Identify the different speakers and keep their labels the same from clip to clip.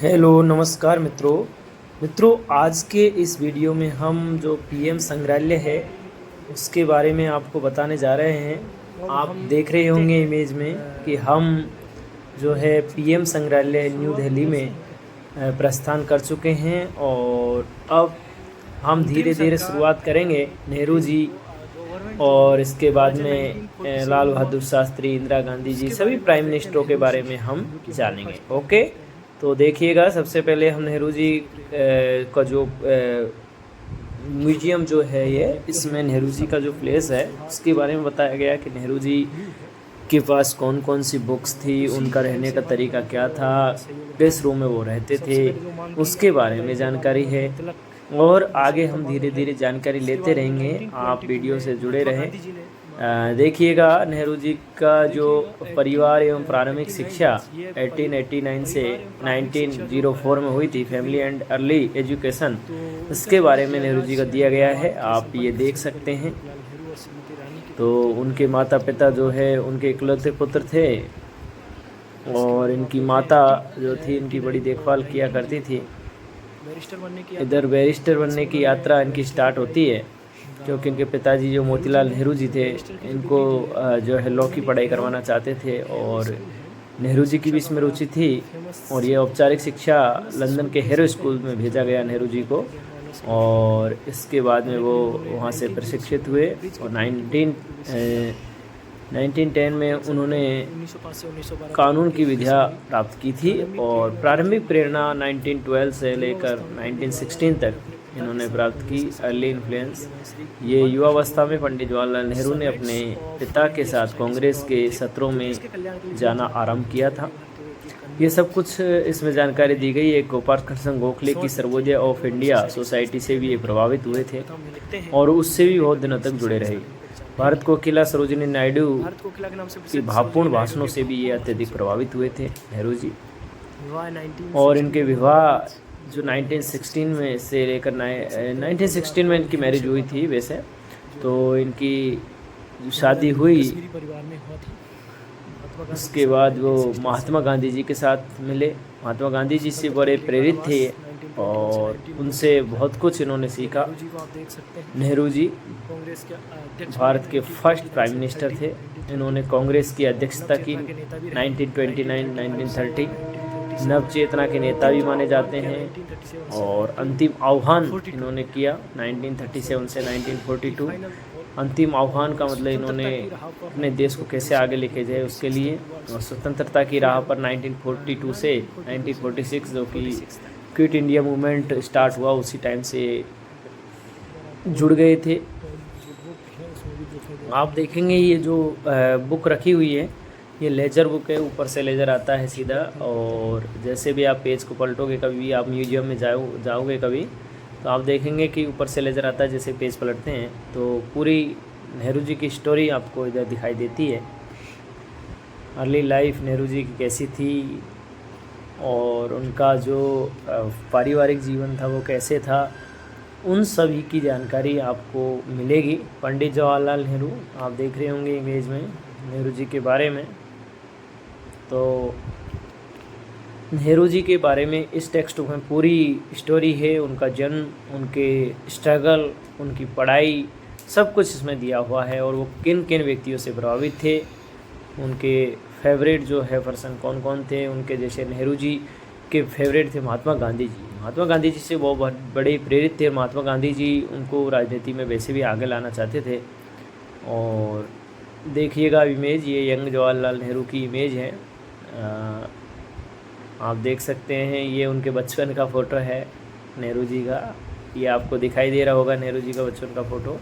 Speaker 1: Hello नमस्कार मित्रों आज के इस वीडियो में हम जो पीएम संग्रहालय है उसके बारे में आपको बताने जा रहे हैं। आप देख रहे होंगे इमेज में कि हम जो है पीएम संग्रहालय न्यू दिल्ली में प्रस्थान कर चुके हैं और अब हम धीरे धीरे शुरुआत करेंगे नेहरू जी और इसके बाद में लाल बहादुर शास्त्री, इंदिरा गांधी जी, सभी प्राइम मिनिस्टरों के बारे में हम जानेंगे। ओके, तो देखिएगा, सबसे पहले हम नेहरू जी का जो म्यूजियम जो है ये इसमें नेहरू जी का जो प्लेस है उसके बारे में बताया गया कि नेहरू जी के पास कौन कौन सी बुक्स थी, उनका रहने का तरीका क्या था, किस रूम में वो रहते थे, उसके बारे में जानकारी है। और आगे हम धीरे धीरे जानकारी लेते रहेंगे, आप वीडियो से जुड़े रहें। देखिएगा, नेहरू जी का जो परिवार एवं प्रारंभिक शिक्षा 1889 से 1904 में हुई थी, फैमिली एंड अर्ली एजुकेशन, इसके बारे में नेहरू जी का दिया गया है, आप ये देख सकते हैं। तो उनके माता पिता जो है उनके इकलौते पुत्र थे और इनकी माता जो थी इनकी बड़ी देखभाल किया करती थी। इधर बैरिस्टर बनने की यात्रा इनकी स्टार्ट होती है क्योंकि इनके पिताजी जो मोतीलाल नेहरू जी थे इनको जो है लॉ की पढ़ाई करवाना चाहते थे और नेहरू जी की भी इसमें रुचि थी और ये औपचारिक शिक्षा लंदन के हैरो स्कूल में भेजा गया नेहरू जी को और इसके बाद में वो वहाँ से प्रशिक्षित हुए और 1910 में उन्होंने कानून की विद्या प्राप्त की थी और प्रारंभिक प्रेरणा 1912 से लेकर 1916 तक इन्होंने प्राप्त की। अर्ली इन्फ्लुएंस, ये युवावस्था में पंडित जवाहरलाल नेहरू ने अपने पिता के साथ कांग्रेस के सत्रों में जाना आरंभ किया था। ये सब कुछ इसमें जानकारी दी गई है। गोपाल कृष्ण गोखले की सर्वोदय ऑफ इंडिया सोसाइटी से भी ये प्रभावित हुए थे और उससे भी बहुत दिनों तक जुड़े रहे। भारत कोकिला सरोजिनी नायडू की भावपूर्ण भाषणों से भी ये अत्यधिक प्रभावित हुए थे नेहरू जी। और इनके विवाह जो 1916 में से लेकर 1916 में इनकी मैरिज हुई थी वैसे, तो इनकी जो शादी हुई उसके बाद वो महात्मा गांधी जी के साथ मिले। महात्मा गांधी जी से बड़े प्रेरित थे और उनसे बहुत कुछ इन्होंने सीखा। नेहरू जी भारत के फर्स्ट प्राइम मिनिस्टर थे। इन्होंने कांग्रेस की अध्यक्षता की 1929-1930। नवचेतना के नेता भी माने जाते हैं और अंतिम आह्वान इन्होंने किया 1937 से 1942। अंतिम आह्वान का मतलब इन्होंने अपने देश को कैसे आगे लेके जाए उसके लिए, और स्वतंत्रता की राह पर 1942 से 1946 जो कि क्विट इंडिया मूवमेंट स्टार्ट हुआ उसी टाइम से जुड़ गए थे। आप देखेंगे ये जो बुक रखी हुई है ये लेजर बुक है, ऊपर से लेजर आता है सीधा, और जैसे भी आप पेज को पलटोगे, कभी भी आप म्यूजियम में जाओगे कभी, तो आप देखेंगे कि ऊपर से लेजर आता है। जैसे पेज पलटते हैं तो पूरी नेहरू जी की स्टोरी आपको इधर दिखाई देती है। अर्ली लाइफ नेहरू जी की कैसी थी और उनका जो पारिवारिक जीवन था वो कैसे था, उन सभी की जानकारी आपको मिलेगी। पंडित जवाहरलाल नेहरू आप देख रहे होंगे इमेज में नेहरू जी के बारे में। तो नेहरू जी के बारे में इस टेक्स्ट में पूरी स्टोरी है, उनका जन्म, उनके स्ट्रगल, उनकी पढ़ाई, सब कुछ इसमें दिया हुआ है और वो किन किन व्यक्तियों से प्रभावित थे, उनके फेवरेट जो है पर्सन कौन कौन थे। उनके जैसे नेहरू जी के फेवरेट थे महात्मा गांधी जी। महात्मा गांधी जी से वो बहुत बड़े प्रेरित थे। महात्मा गांधी जी उनको राजनीति में वैसे भी आगे लाना चाहते थे। और देखिएगा इमेज, ये यंग जवाहरलाल नेहरू की इमेज है, आप देख सकते हैं। ये उनके बचपन का फ़ोटो है नेहरू जी का, ये आपको दिखाई दे रहा होगा नेहरू जी का बचपन का फ़ोटो।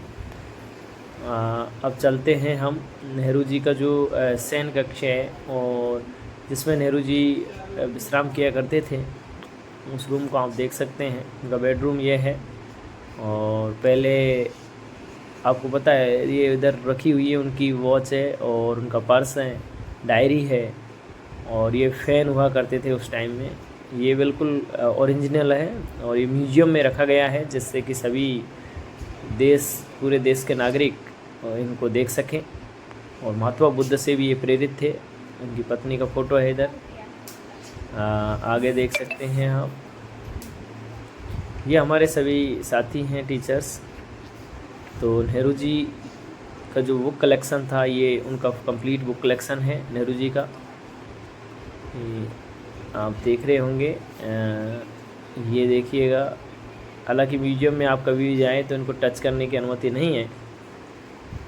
Speaker 1: अब चलते हैं हम नेहरू जी का जो शयन कक्ष है और जिसमें नेहरू जी विश्राम किया करते थे, उस रूम को आप देख सकते हैं। उनका बेडरूम ये है और पहले आपको पता है ये इधर रखी हुई है, उनकी वॉच है और उनका पर्स है, डायरी है और ये फ़ैन हुआ करते थे उस टाइम में। ये बिल्कुल ओरिजिनल है और ये म्यूजियम में रखा गया है जिससे कि सभी पूरे देश के नागरिक इनको देख सकें। और महात्मा बुद्ध से भी ये प्रेरित थे। उनकी पत्नी का फ़ोटो है इधर। आगे देख सकते हैं आप, ये हमारे सभी साथी हैं टीचर्स। तो नेहरू जी का जो बुक कलेक्शन था, ये उनका कंप्लीट बुक कलेक्शन है नेहरू जी का। ये आप देख रहे होंगे, ये देखिएगा। हालांकि म्यूजियम में आप कभी भी जाएं तो इनको टच करने की अनुमति नहीं है,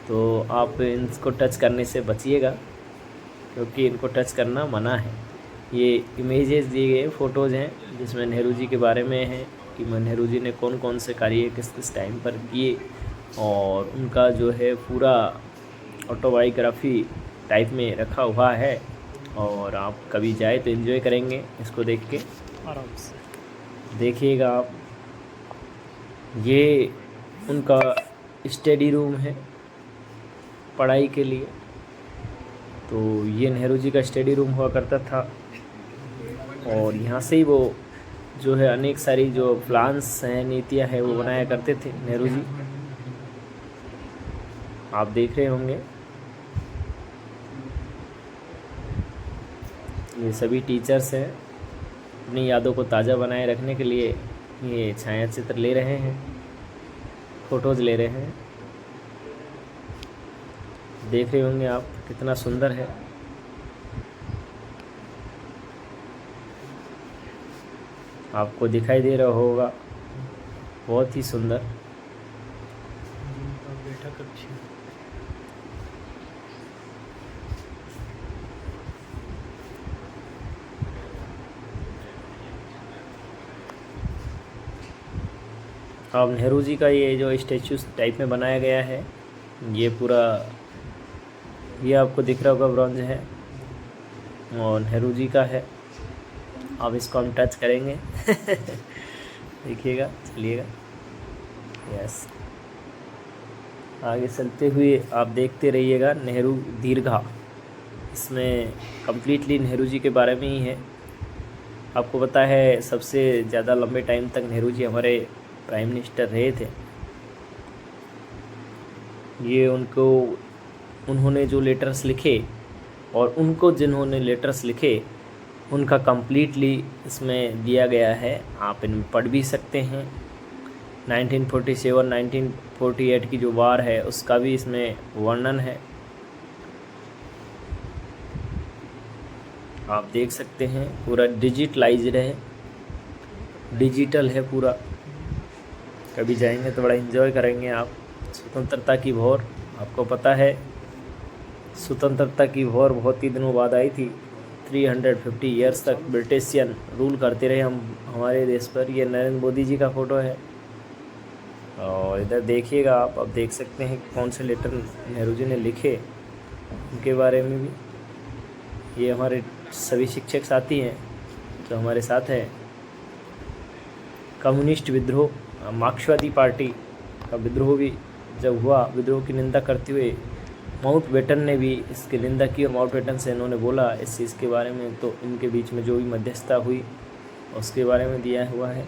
Speaker 1: तो आप इनको टच करने से बचिएगा, क्योंकि इनको टच करना मना है। ये इमेजेस दिए गए फ़ोटोज़ हैं जिसमें नेहरू जी के बारे में है कि नेहरू जी ने कौन कौन से कार्य किस किस टाइम पर किए, और उनका जो है पूरा ऑटोबायोग्राफी टाइप में रखा हुआ है। और आप कभी जाए तो एंजॉय करेंगे इसको देख के, आराम से देखिएगा आप। ये उनका स्टडी रूम है पढ़ाई के लिए। तो ये नेहरू जी का स्टडी रूम हुआ करता था, और यहाँ से ही वो जो है अनेक सारी जो प्लान्स हैं, नीतियाँ हैं, वो बनाया करते थे नेहरू जी। आप देख रहे होंगे ये सभी टीचर्स हैं, अपनी यादों को ताज़ा बनाए रखने के लिए ये छाया चित्र ले रहे हैं, फ़ोटोज़ ले रहे हैं। देख रहे होंगे आप कितना सुंदर है। आपको दिखाई दे रहा होगा, बहुत ही सुंदर। अब नेहरू जी का ये जो स्टैचू टाइप में बनाया गया है, ये पूरा ये आपको दिख रहा होगा ब्रॉन्ज है, और नेहरू जी का है। अब इसको हम टच करेंगे देखिएगा, चलिएगा। यस, आगे चलते हुए आप देखते रहिएगा। नेहरू दीर्घा, इसमें कम्प्लीटली नेहरू जी के बारे में ही है। आपको पता है सबसे ज़्यादा लंबे टाइम तक नेहरू जी हमारे प्राइम मिनिस्टर रहे थे। ये उन्होंने जो लेटर्स लिखे, और उनको जिन्होंने लेटर्स लिखे उनका कम्प्लीटली इसमें दिया गया है। आप इनमें पढ़ भी सकते हैं। 1947 1948 की जो वार है उसका भी इसमें वर्णन है, आप देख सकते हैं। पूरा डिजिटलाइज्ड है, डिजिटल है पूरा। कभी जाएंगे तो बड़ा एंजॉय करेंगे आप। स्वतंत्रता की भौर, आपको पता है स्वतंत्रता की भौर बहुत ही दिनों बाद आई थी। 350 ईयर्स तक ब्रिटिशियन रूल करते रहे हमारे देश पर। ये नरेंद्र मोदी जी का फ़ोटो है, और इधर देखिएगा आप। अब देख सकते हैं कौन से लेटर नेहरू जी ने लिखे, उनके बारे में भी। ये हमारे सभी शिक्षक साथी हैं जो हमारे साथ हैं। कम्युनिस्ट विद्रोह, मार्क्सवादी पार्टी का विद्रोह भी जब हुआ, विद्रोह की निंदा करते हुए माउंटबेटन ने भी इसकी निंदा की, और माउंटबेटन से इन्होंने बोला इस चीज़ के बारे में। तो इनके बीच में जो भी मध्यस्थता हुई उसके बारे में दिया हुआ है।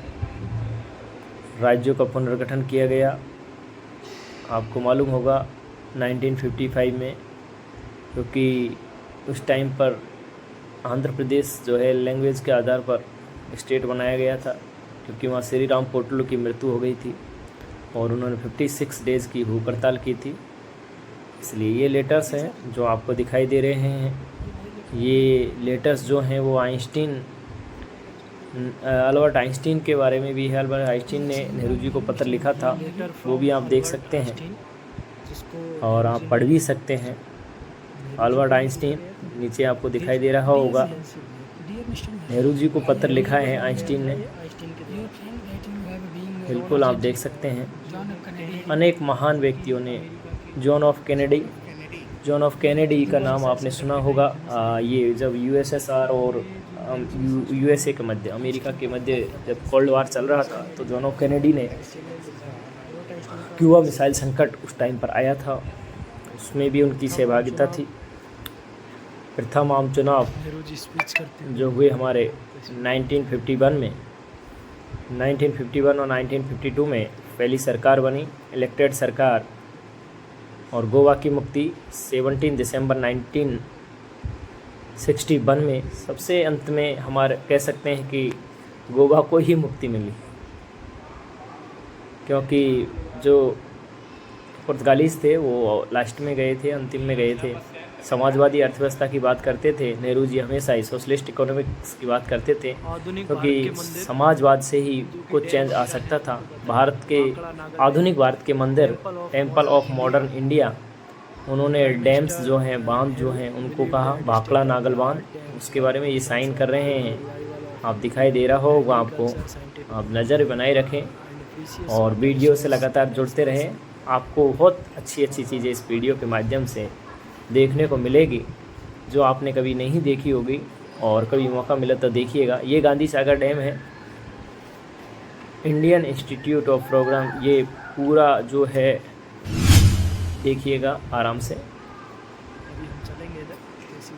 Speaker 1: राज्यों का पुनर्गठन किया गया, आपको मालूम होगा 1955 में, क्योंकि उस टाइम पर आंध्र प्रदेश जो है लैंग्वेज के आधार पर स्टेट बनाया गया था, क्योंकि वहाँ श्री राम पोर्टल की मृत्यु हो गई थी और उन्होंने 56 डेज़ की भूख हड़ताल की थी। इसलिए ये लेटर्स हैं जो आपको दिखाई दे रहे हैं। ये लेटर्स जो हैं वो अल्बर्ट आइंस्टीन के बारे में भी है। अल्बर्ट आइंस्टीन ने नेहरू जी को पत्र लिखा था, वो भी आप देख सकते हैं और आप पढ़ भी सकते हैं। अल्बर्ट आइंस्टीन नीचे आपको दिखाई दे रहा होगा, नेहरू जी को पत्र लिखा है आइंस्टीन ने, बिल्कुल आप देख सकते हैं। अनेक महान व्यक्तियों ने, जॉन ऑफ कैनेडी का नाम आपने सुना होगा। ये जब यूएसएसआर और यूएसए के मध्य, अमेरिका के मध्य जब कोल्ड वार चल रहा था, तो जॉन ऑफ कैनेडी ने क्यूबा मिसाइल संकट उस टाइम पर आया था, उसमें भी उनकी सहभागिता थी। प्रथम आम चुनाव जो हुए हमारे 1951 में, 1951 और 1952 में पहली सरकार बनी, इलेक्टेड सरकार, और गोवा की मुक्ति 17 दिसंबर 61 में सबसे अंत में हमारे कह सकते हैं कि गोवा को ही मुक्ति मिली, क्योंकि जो पुर्तगालीज थे वो लास्ट में गए थे, अंतिम में गए थे। समाजवादी अर्थव्यवस्था की बात करते थे नेहरू जी, हमेशा ही सोशलिस्ट इकोनॉमिक्स की बात करते थे, क्योंकि समाजवाद से ही कुछ चेंज आ सकता था। भारत के आधुनिक भारत के मंदिर, टेम्पल ऑफ मॉडर्न इंडिया, उन्होंने डैम्स जो हैं, बांध जो हैं, उनको कहा भाखड़ा नागल बांध, उसके बारे में ये साइन कर रहे हैं। आप दिखाई दे रहा होगा आपको, आप नज़र बनाए रखें और वीडियो से लगातार जुड़ते रहें। आपको बहुत अच्छी अच्छी चीज़ें इस वीडियो के माध्यम से देखने को मिलेगी जो आपने कभी नहीं देखी होगी, और कभी मौका मिला तो देखिएगा। ये गांधी सागर डैम है, इंडियन इंस्टीट्यूट ऑफ प्रोग्राम, ये पूरा जो है देखिएगा आराम से।
Speaker 2: अभी हम चलेंगे इधर, कैसी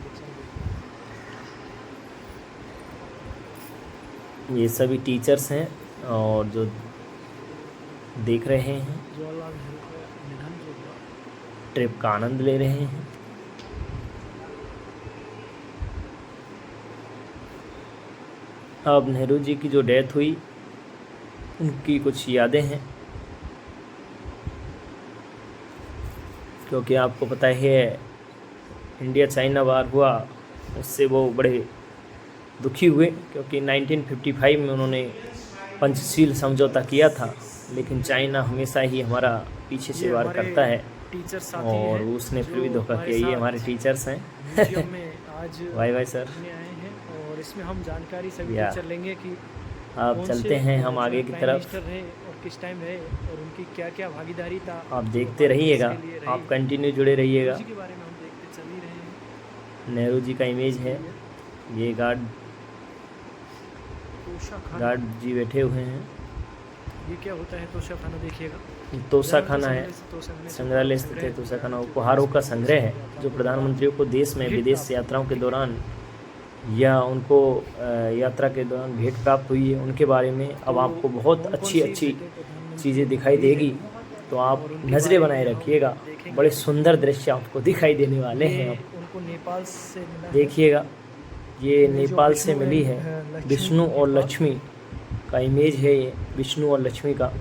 Speaker 2: देखेंगे।
Speaker 1: ये सभी टीचर्स हैं और जो देख रहे हैं,
Speaker 2: जवाहरलाल नेहरू का निधन जो हुआ,
Speaker 1: ट्रिप का आनंद ले रहे हैं। अब नेहरू जी की जो डेथ हुई उनकी कुछ यादें हैं, क्योंकि आपको पता है इंडिया चाइना वार हुआ, उससे वो बड़े दुखी हुए, क्योंकि 1955 में उन्होंने पंचशील समझौता किया था, लेकिन चाइना हमेशा ही हमारा पीछे से वार करता है
Speaker 2: टीचर साथी
Speaker 1: और
Speaker 2: हैं
Speaker 1: उसने फिर
Speaker 2: जो
Speaker 1: भी धोखा
Speaker 2: हमारे
Speaker 1: किया। ये
Speaker 2: साथ
Speaker 1: हमारे टीचर्स हैं।
Speaker 2: म्यूजियम में आज
Speaker 1: वाई वाई सर।
Speaker 2: घूमने आए हैं, और इसमें हम जानकारी सभी
Speaker 1: या।
Speaker 2: टीचर लेंगे कि
Speaker 1: आप
Speaker 2: कौन
Speaker 1: चलते
Speaker 2: से
Speaker 1: हैं हम आगे की
Speaker 2: प्राइम
Speaker 1: तरफ,
Speaker 2: मिनिस्टर रहे और किस टाइम रहे और उनकी क्या क्या भागीदारी था।
Speaker 1: आप
Speaker 2: जो
Speaker 1: देखते
Speaker 2: भारत देश
Speaker 1: रहिएगा,
Speaker 2: के लिए रही।
Speaker 1: आप कंटिन्यू जुड़े रहिएगा।
Speaker 2: उसी के बारे में हम देखते चल ही रहे हैं।
Speaker 1: नेहरू जी का इमेज है, ये
Speaker 2: तोशा खाना,
Speaker 1: गार्ड जी बैठे हुए हैं।
Speaker 2: ये क्या होता है तोशा खाना, देखिएगा।
Speaker 1: तोशा खाना है,
Speaker 2: तोशा में
Speaker 1: संग्रहालय स्थित है। तोशा खाना उपहारों का संग्रह है जो प्रधानमंत्रियों को देश में विदेश यात्राओं के दौरान या उनको यात्रा के दौरान भेंट प्राप्त हुई है, उनके बारे में अब आपको बहुत अच्छी अच्छी चीज़ें दिखाई देगी, तो आप नज़रें बनाए रखिएगा। बड़े सुंदर दृश्य आपको दिखाई देने वाले हैं। आप
Speaker 2: उनको नेपाल से मिला है।
Speaker 1: देखिएगा, ये नेपाल से मिली है, विष्णु और लक्ष्मी का इमेज है। ये विष्णु और लक्ष्मी का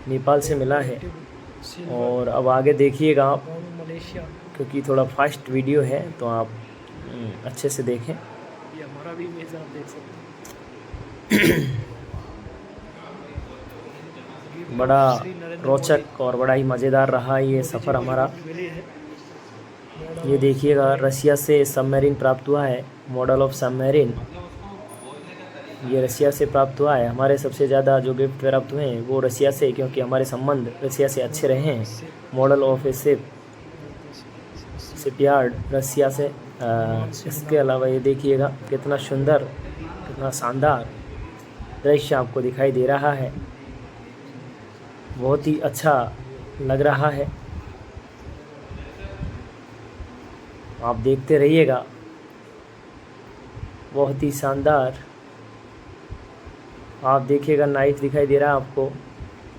Speaker 1: नेपाल से मिला है। और अब आगे देखिएगा आप,
Speaker 2: मलेशिया,
Speaker 1: क्योंकि थोड़ा फास्ट वीडियो है तो आप अच्छे से देखें।
Speaker 2: ये हमारा भी इमेज आप देख सकते हैं।
Speaker 1: बड़ा रोचक और बड़ा ही मज़ेदार रहा ये सफ़र हमारा।
Speaker 2: मिली है।
Speaker 1: ये देखिएगा, रसिया से सबमरीन प्राप्त हुआ है, मॉडल ऑफ सबमरीन, ये रसिया से प्राप्त हुआ है। हमारे सबसे ज़्यादा जो गिफ्ट प्राप्त हुए हैं वो रसिया से, क्योंकि हमारे संबंध रसिया से अच्छे रहे हैं। मॉडल ऑफ ए शिपयार्ड रसिया से। इसके अलावा ये देखिएगा कितना सुंदर, कितना शानदार दृश्य आपको दिखाई दे रहा है, बहुत ही अच्छा लग रहा है। आप देखते रहिएगा, बहुत ही शानदार। आप देखिएगा, नाइफ दिखाई दे रहा है आपको,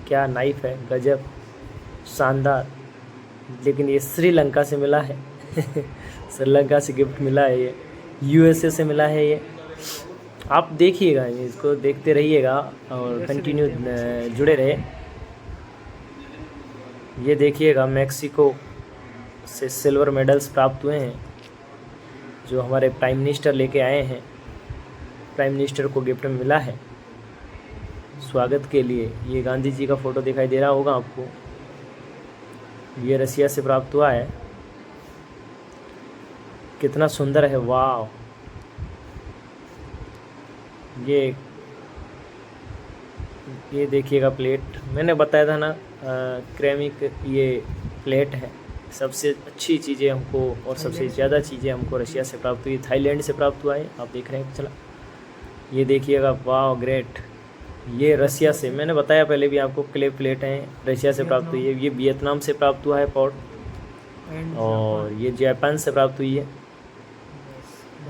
Speaker 1: क्या नाइफ है, गजब शानदार। लेकिन ये श्रीलंका से मिला है। श्रीलंका से गिफ्ट मिला है, ये यूएसए से मिला है। ये आप देखिएगा, इसको देखते रहिएगा और कंटिन्यू जुड़े रहे। ये देखिएगा, मैक्सिको से सिल्वर मेडल्स प्राप्त हुए हैं जो हमारे प्राइम मिनिस्टर लेके आए हैं। प्राइम मिनिस्टर को गिफ्ट में मिला है स्वागत के लिए। ये गांधी जी का फ़ोटो दिखाई दे रहा होगा आपको, ये रसिया से प्राप्त हुआ है। कितना सुंदर है, वाह। ये देखिएगा प्लेट, मैंने बताया था ना, क्रेमिक ये प्लेट है। सबसे अच्छी चीज़ें हमको और सबसे ज़्यादा चीज़ें हमको रशिया से प्राप्त हुई, थाईलैंड से प्राप्त हुआ है। आप देख रहे हैं, चला ये देखिएगा, वाह ग्रेट। ये रसिया से, मैंने बताया पहले भी आपको, क्ले प्लेट हैं, रशिया से प्राप्त हुई है। ये वियतनाम से प्राप्त हुआ है पॉट, और ये जापान से प्राप्त हुई है।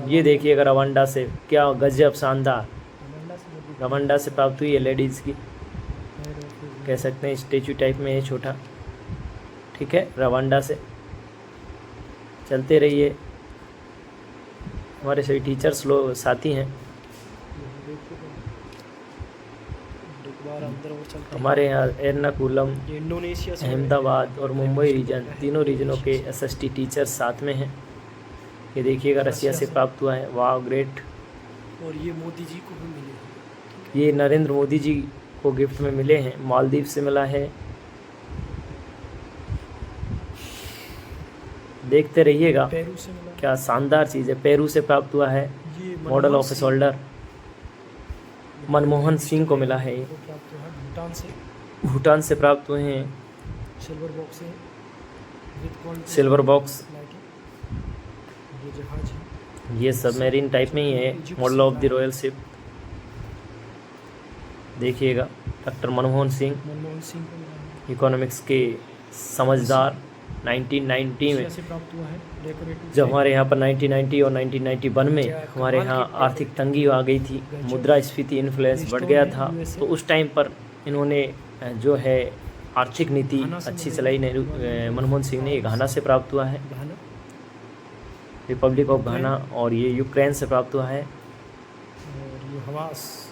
Speaker 1: ये देखिएगा रवांडा से, क्या गजब शानदार, रवांडा से प्राप्त हुई है। लेडीज़ की कह सकते हैं, स्टेचू टाइप में है, छोटा, ठीक है, रवांडा से। चलते रहिए। हमारे सभी टीचर्स लोग साथी हैं।
Speaker 2: एक बार अंदर और चलते हैं।
Speaker 1: हमारे यहाँ एर्नाकुलम,
Speaker 2: ये इंडोनेशिया से
Speaker 1: अहमदाबाद और मुंबई रीजन, तीनों रीजनों के एसएसटी टीचर्स साथ में हैं। ये देखिएगा रसिया से प्राप्त हुआ है। वाह ग्रेट।
Speaker 2: और ये मोदी जी को भी मिले हैं।
Speaker 1: ये नरेंद्र मोदी जी को गिफ्ट में मिले हैं। मालदीव से मिला है। देखते रहिएगा,
Speaker 2: पेरू से मिला।
Speaker 1: क्या शानदार चीज़ है। पेरू से प्राप्त हुआ है।
Speaker 2: ये
Speaker 1: model office holder Manmohan Singh को मिला है।
Speaker 2: को प्राप्त हुआ है भूटान से।
Speaker 1: भूटान से प्राप्त हुए हैं।
Speaker 2: सिल्वर बॉक्स है विद गोल्ड
Speaker 1: सिल्वर बॉक्स।
Speaker 2: ये जहाज है।
Speaker 1: ये सबमरीन टाइप में ही है। Model of the royal ship. देखिएगा डॉक्टर मनमोहन सिंह,
Speaker 2: मनमोहन सिंह को मिला है।
Speaker 1: इकोनॉमिक्स के समझदार। 1990 में,
Speaker 2: रशिया से प्राप्त हुआ है डेकोरेटिव।
Speaker 1: जब हमारे यहाँ पर 1990 और 1991 में हमारे यहाँ आर्थिक तंगी आ गई थी, मुद्रास्फीति इन्फ्लुएंस बढ़ गया था, तो उस टाइम पर इन्होंने जो है आर्थिक नीति अच्छी चलाई। नेहरू मनमोहन सिंह ने। ये घाना से प्राप्त हुआ है,
Speaker 2: घाना।
Speaker 1: रिपब्लिक ऑफ घाना। और ये यूक्रेन से प्राप्त हुआ है।
Speaker 2: और ये हवास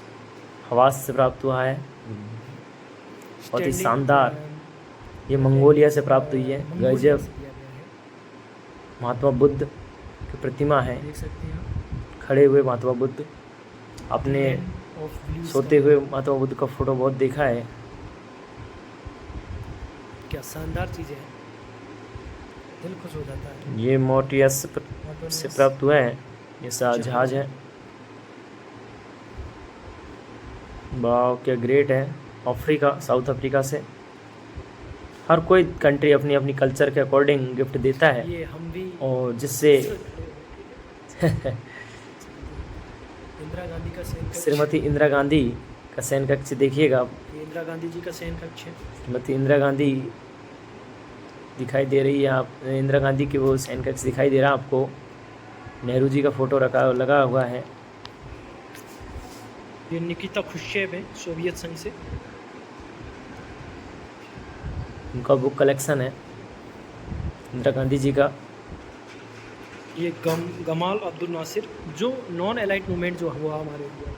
Speaker 1: हवास से प्राप्त हुआ है। बहुत ही
Speaker 2: स्टैंडिंग
Speaker 1: शानदार। ये मंगोलिया से प्राप्त हुई है।
Speaker 2: मंगोलिया
Speaker 1: गजब।
Speaker 2: से दिया गया है।
Speaker 1: महात्मा बुद्ध की प्रतिमा है।
Speaker 2: देख सकते हैं आप।
Speaker 1: खड़े हुए महात्मा बुद्ध। आपने
Speaker 2: ऑफ ब्लू
Speaker 1: सोते हुए महात्मा बुद्ध का फोटो बहुत देखा है।
Speaker 2: क्या शानदार चीज़ें हैं, दिल खुश हो जाता है।
Speaker 1: ये मोटियस से प्राप्त हुआ है। ये जहाज है। वाह क्या ग्रेट है। अफ्रीका, साउथ अफ्रीका से। हर कोई कंट्री अपनी अपनी कल्चर के अकॉर्डिंग गिफ्ट देता है,
Speaker 2: ये हम भी
Speaker 1: और जिससे
Speaker 2: इंदिरा गांधी का सैन कक्ष।
Speaker 1: श्रीमती इंदिरा गांधी का सैन कक्ष देखिएगा आप।
Speaker 2: ये इंदिरा गांधी जी का सैन कक्ष है।
Speaker 1: श्रीमती इंदिरा गांधी दिखाई दे रही है। आप इंदिरा गांधी की वो सैन कक्ष दिखाई दे रहा है आपको। नेहरू जी का फोटो लगा हुआ है।
Speaker 2: ये निकिता खुश्चेव है, सोवियत संघ से।
Speaker 1: उनका बुक कलेक्शन है इंदिरा गांधी जी का।
Speaker 2: ये गमाल अब्दुल नासिर, जो नॉन एलाइट मूवमेंट जो हुआ हमारे इंडिया,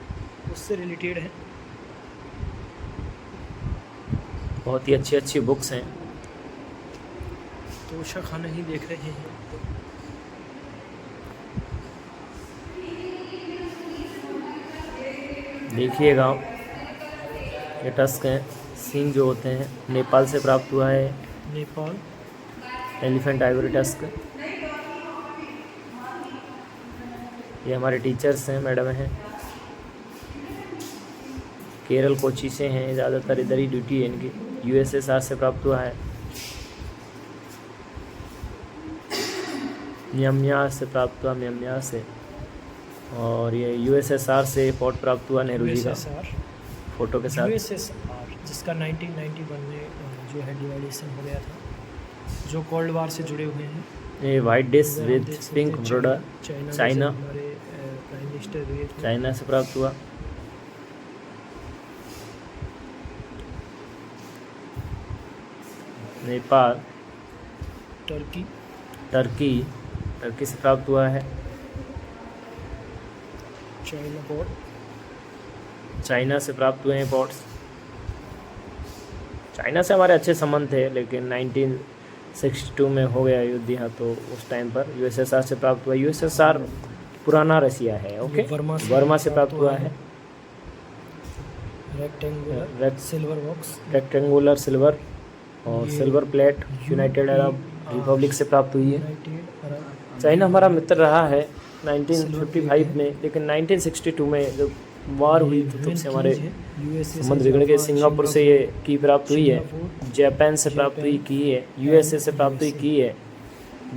Speaker 2: उससे रिलेटेड है।
Speaker 1: बहुत ही अच्छी अच्छी बुक्स हैं।
Speaker 2: तोशा खाना ही देख रहे हैं।
Speaker 1: देखिएगा ये टस्क हैं, सींग जो होते हैं। नेपाल से प्राप्त हुआ है।
Speaker 2: नेपाल।
Speaker 1: Elephant ivory tusk. ये हमारे टीचर्स हैं, मैडम हैं। केरल कोची से हैं, ज़्यादातर इधर ही ड्यूटी है इनकी। यूएसएसआर से प्राप्त हुआ है। म्यांमार से प्राप्त हुआ, म्यांमार से। और ये यूएसएसआर से पोर्ट प्राप्त हुआ नेहरू जी का फोटो के साथ।
Speaker 2: यूएसएसआर जिसका 1991 में जो है डिवाइडेशन हो गया था, जो कोल्ड वार से जुड़े हुए हैं।
Speaker 1: ये white dish with pink border. China,
Speaker 2: हमारे प्राइम मिनिस्टर हुए थे।
Speaker 1: चाइना से प्राप्त हुआ। नेपाल,
Speaker 2: टर्की।
Speaker 1: टर्की, टर्की से प्राप्त हुआ है।
Speaker 2: China port.
Speaker 1: चाइना से प्राप्त हुए हैं पोर्ट्स। चाइना से हमारे अच्छे संबंध थे, लेकिन 1962 में हो गया युद्ध यहाँ, तो उस टाइम पर यूएसएसआर से प्राप्त हुआ। यूएसएसआर पुराना रसिया है। ओके, वर्मा से प्राप्त हुआ है।
Speaker 2: Rectangular silver box.
Speaker 1: Rectangular silver और silver plate United Arab Republic से प्राप्त हुई है।
Speaker 2: United Arab.
Speaker 1: चाइना हमारा मित्र रहा है 1955 में, लेकिन 1962 में जब वार हुई तो तब से हमारे संबंध बिगड़ गए। सिंगापुर से ये की प्राप्त हुई है। जापान से प्राप्त हुई की है। यूएसए से प्राप्त हुई की है।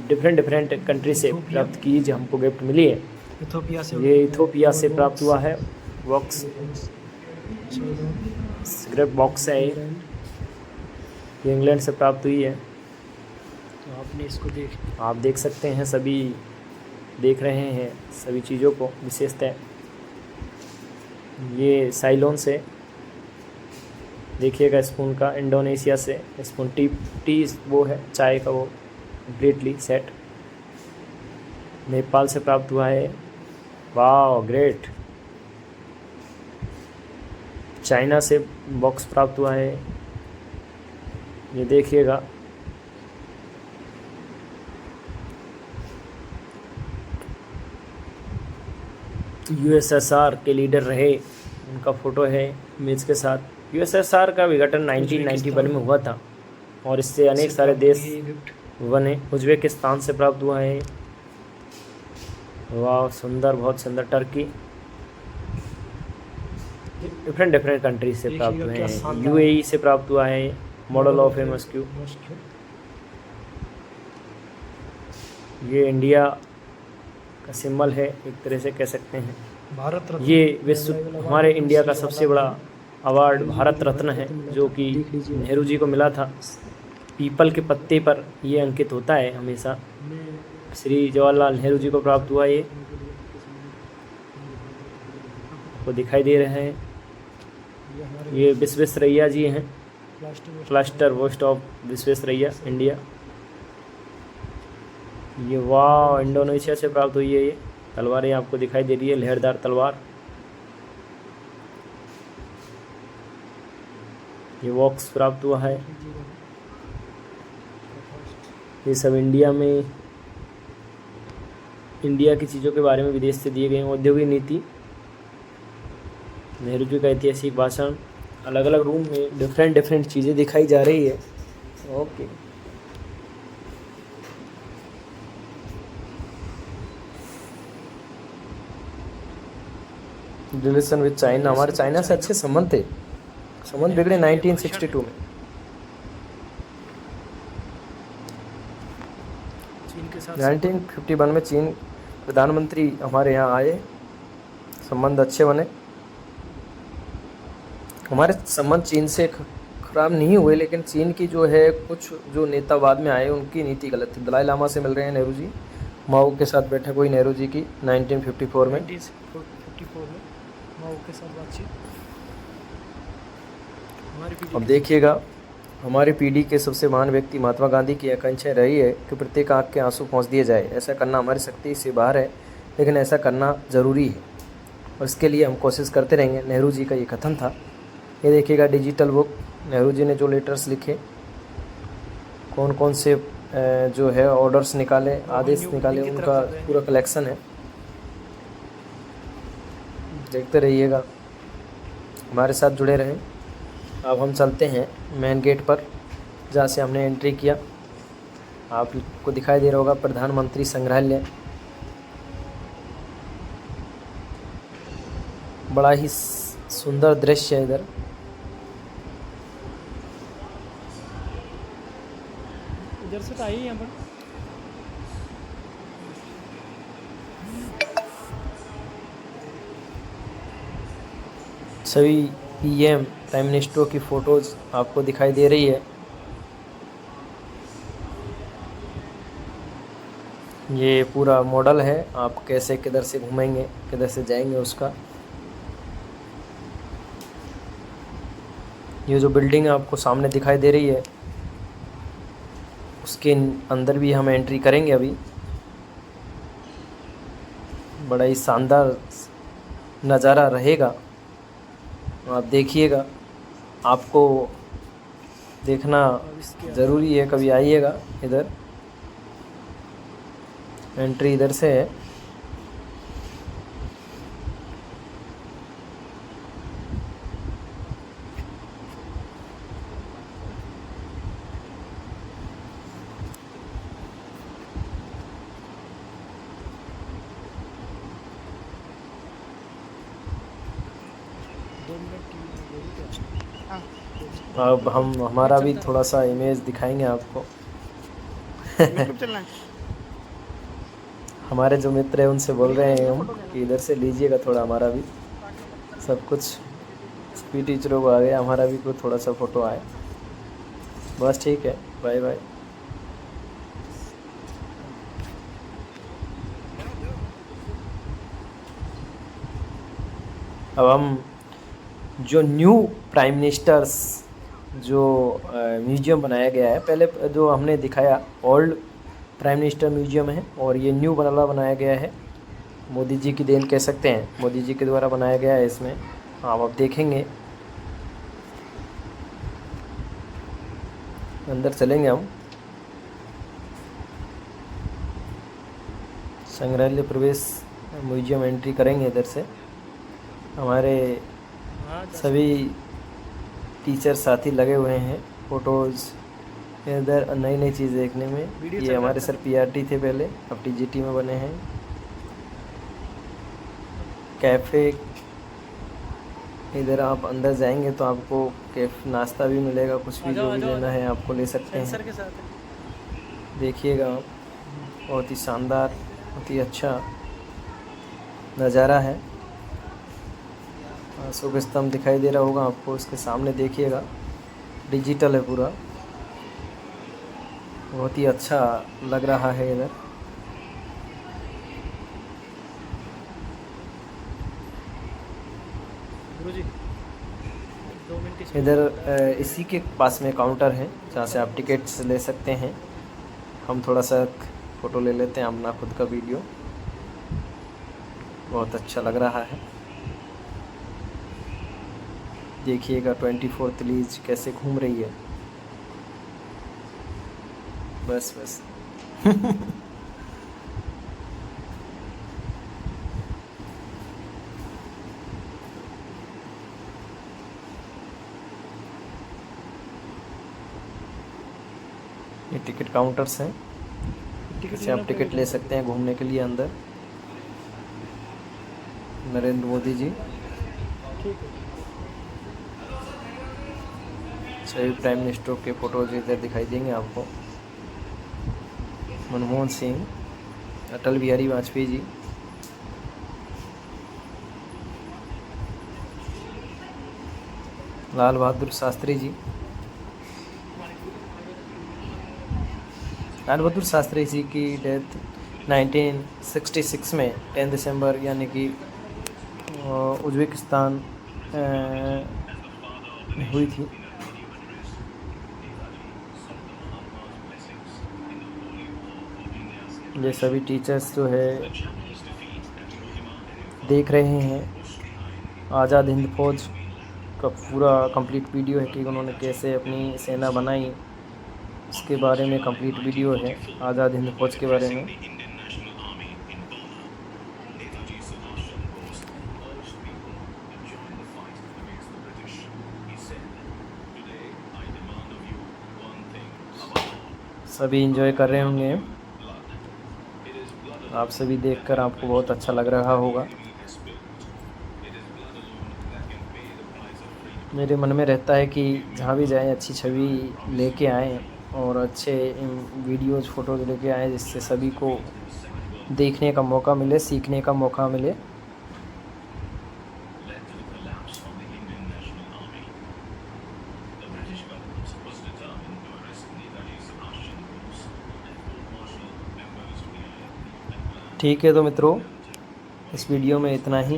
Speaker 1: डिफरेंट कंट्री से प्राप्त की जो हमको गिफ्ट मिली है।
Speaker 2: इथोपिया से।
Speaker 1: ये इथोपिया से प्राप्त हुआ है। बॉक्स सिगरेट बॉक्स है। ये इंग्लैंड से प्राप्त हुई है।
Speaker 2: तो आपने इसको
Speaker 1: आप देख सकते हैं, सभी देख रहे हैं सभी चीज़ों को विशेषतः। ये साइलोन से देखिएगा, स्पून का इंडोनेशिया से स्पून। टी वो है चाय का, वो कम्प्लीटली सेट। नेपाल से प्राप्त हुआ है। वाह ग्रेट। चाइना से बॉक्स प्राप्त हुआ है, ये देखिएगा। यूएसएसआर के लीडर रहे, उनका फ़ोटो है इमेज के साथ। यूएसएसआर का विघटन 1991 में हुआ था और इससे अनेक सारे देश बने। उज्बेकिस्तान से प्राप्त हुआ है। वाह सुंदर, बहुत सुंदर। टर्की, डिफरेंट डिफरेंट कंट्री से प्राप्त हुए हैं। यूएई से प्राप्त हुआ है मॉडल ऑफ एमएसक्यू। ये इंडिया का सिंबल है, एक तरह से कह सकते हैं।
Speaker 2: भारत रत्न,
Speaker 1: ये विश्व हमारे इंडिया का सबसे बड़ा अवार्ड भारत रत्न है, जो कि नेहरू जी को मिला था। पीपल के पत्ते पर ये अंकित होता है हमेशा। श्री जवाहरलाल नेहरू जी को प्राप्त हुआ। ये आपको दिखाई दे रहे हैं, ये विश्वेश्वरैया जी हैं, cluster post of Visvesvaraya India. ये वाह इंडोनेशिया से प्राप्त हुई है। ये तलवारें आपको दिखाई दे रही है, लहरदार तलवार। ये बॉक्स प्राप्त हुआ है। ये सब इंडिया में, इंडिया की चीज़ों के बारे में विदेश से दिए गए औद्योगिक नीति, नेहरू जी का ऐतिहासिक भाषण। अलग अलग रूम में डिफरेंट डिफरेंट चीज़ें दिखाई जा रही है। ओके, रिलेशन विद चाइना, हमारे चाइना से अच्छे संबंध थे। संबंध बिगड़े 1962 में।
Speaker 2: चीन के साथ
Speaker 1: 1951 में चीन प्रधानमंत्री हमारे यहाँ आए, संबंध अच्छे बने। हमारे संबंध चीन से खराब नहीं हुए, लेकिन चीन की जो है कुछ जो नेता बाद में आए उनकी नीति गलत थी। दलाई लामा से मिल रहे हैं नेहरू जी, माओ के साथ बैठक हुई नेहरू जी की 1954 में।
Speaker 2: 1954 में माओ के साथ बातचीत। हमारी पीढ़ी
Speaker 1: अब देखिएगा, हमारी पीढ़ी के सबसे महान व्यक्ति महात्मा गांधी की आकांक्षा रही है कि प्रत्येक आँख के आंसू पहुँच दिए जाए। ऐसा करना हमारी शक्ति से बाहर है, लेकिन ऐसा करना ज़रूरी है और इसके लिए हम कोशिश करते रहेंगे। नेहरू जी का ये कथन था। ये देखिएगा डिजिटल बुक, नेहरू जी ने जो लेटर्स लिखे, कौन कौन से जो है ऑर्डर्स निकाले, आदेश निकाले, उनका पूरा कलेक्शन है। देखते रहिएगा, हमारे साथ जुड़े रहें। अब हम चलते हैं मेन गेट पर, जहाँ से हमने एंट्री किया। आपको दिखाई दे रहा होगा प्रधानमंत्री संग्रहालय। बड़ा ही सुंदर दृश्य है इधर।
Speaker 2: इधर से तो आई यहाँ पर।
Speaker 1: सभी पीएम प्राइम मिनिस्टरों की फ़ोटोज़ आपको दिखाई दे रही है। ये पूरा मॉडल है, आप कैसे किधर से घूमेंगे, किधर से जाएंगे उसका। ये जो बिल्डिंग आपको सामने दिखाई दे रही है, उसके अंदर भी हम एंट्री करेंगे अभी। बड़ा ही शानदार नज़ारा रहेगा, आप देखिएगा। आपको देखना ज़रूरी है, कभी आइएगा इधर। एंट्री इधर से है। अब हम हमारा भी थोड़ा सा इमेज दिखाएंगे आपको। हमारे जो मित्र हैं उनसे बोल रहे हैं हम कि इधर से लीजिएगा थोड़ा, हमारा भी सब कुछ। पी टीचरों को आ गया, हमारा भी कोई थोड़ा सा फ़ोटो आए, बस ठीक है। Bye bye. अब हम जो न्यू प्राइम मिनिस्टर्स जो म्यूजियम बनाया गया है, पहले जो हमने दिखाया ओल्ड प्राइम मिनिस्टर म्यूजियम है और ये न्यू बनाया गया है। मोदी जी की देन कह सकते हैं, मोदी जी के द्वारा बनाया गया है इसमें। आप अब देखेंगे, अंदर चलेंगे हम। संग्रहालय प्रवेश म्यूजियम एंट्री करेंगे इधर से। हमारे
Speaker 2: हाँ
Speaker 1: सभी टीचर साथी लगे हुए हैं, फ़ोटोज़ इधर नई नई चीज़ देखने में।
Speaker 2: वीडियो
Speaker 1: ये
Speaker 2: चल रहा
Speaker 1: हमारे
Speaker 2: था।
Speaker 1: सर पीआरटी थे पहले, अब टीजीटी में बने हैं। कैफ़े, इधर आप अंदर जाएंगे तो आपको नाश्ता भी मिलेगा, कुछ भी जो भी लेना है आपको ले सकते हैं।
Speaker 2: सेंसर के साथ है।
Speaker 1: देखिएगा आप, बहुत ही शानदार, बहुत ही अच्छा नज़ारा है। अशोक स्तंभ दिखाई दे रहा होगा आपको, इसके सामने देखिएगा, डिजिटल है पूरा, बहुत ही अच्छा लग रहा है इधर।
Speaker 2: गुरुजी 2 मिनट इसको
Speaker 1: इधर इसी के पास में काउंटर है जहाँ से आप टिकट्स ले सकते हैं। हम थोड़ा सा फ़ोटो ले लेते हैं अपना खुद का वीडियो, बहुत अच्छा लग रहा है। देखिएगा 24 लीज कैसे घूम रही है। बस बस ये टिकट काउंटर्स हैं, इससे आप टिकट ले सकते हैं घूमने के लिए अंदर। नरेंद्र मोदी जी,
Speaker 2: ठीक है।
Speaker 1: सभी प्राइम मिनिस्टरों के फ़ोटोज इधर दिखाई देंगे आपको। मनमोहन सिंह, अटल बिहारी वाजपेयी जी, लाल बहादुर शास्त्री जी। लाल बहादुर शास्त्री जी की डेथ 1966 में 10 दिसंबर यानी कि उज़्बेकिस्तान में हुई थी। ये सभी टीचर्स जो है देख रहे हैं, आज़ाद हिंद फौज का पूरा कंप्लीट वीडियो है कि उन्होंने कैसे अपनी सेना बनाई, उसके बारे में कंप्लीट वीडियो है आज़ाद हिंद फौज के बारे में। सभी एंजॉय कर रहे होंगे, आप सभी देखकर आपको बहुत अच्छा लग रहा होगा। मेरे मन में रहता है कि जहाँ भी जाएं अच्छी छवि लेके आएं और अच्छे वीडियोज़ फ़ोटोज़ लेके आएं, जिससे सभी को देखने का मौका मिले, सीखने का मौका मिले। ठीक है तो मित्रों, इस वीडियो में इतना ही।